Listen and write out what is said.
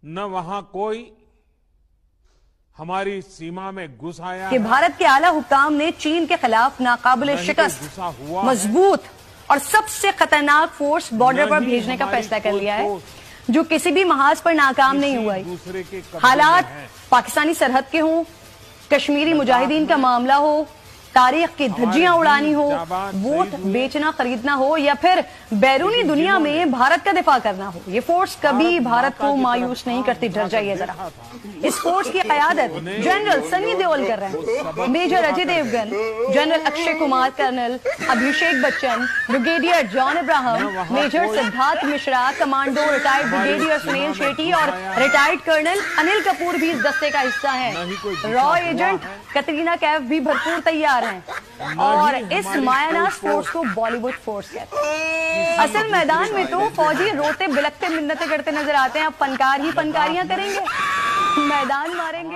न वहां कोई हमारी सीमा में घुस आया कि भारत के आला हुक्काम ने चीन के खिलाफ नाकाबिले शिकस्त मजबूत और सबसे खतरनाक फोर्स बॉर्डर पर भेजने का फैसला कर लिया है, जो किसी भी महाज पर नाकाम नहीं हुआ है। हालात पाकिस्तानी सरहद के हों, कश्मीरी मुजाहिदीन का मामला हो, तारीख की धज्जियां उड़ानी हो, वोट बेचना खरीदना हो या फिर बैरूनी दुनिया में भारत का दिफा करना हो, ये फोर्स कभी भारत को मायूस नहीं करती। डर जाइए जरा। इस फोर्स की क़यादत जनरल सनी देओल कर रहे हैं। Major Ajay Devgn, general Akshay Kumar, colonel Abhishek Bachchan, brigadier John Abraham, major Siddharth Mishra, commando retired brigadier Suniel Shetty और रिटायर्ड कर्नल अनिल कपूर भी इस दस्ते का हिस्सा हैं। रॉ एजेंट कतरीना कैफ भी भरपूर तैयार हैं और इस मायानास फोर्स को बॉलीवुड फोर्स कहते हैं। असल मैदान में तो फौजी रोते बिलखते मिन्नतें करते नजर आते हैं। अब फनकार ही फनकारियां करेंगे, मैदान मारेंगे।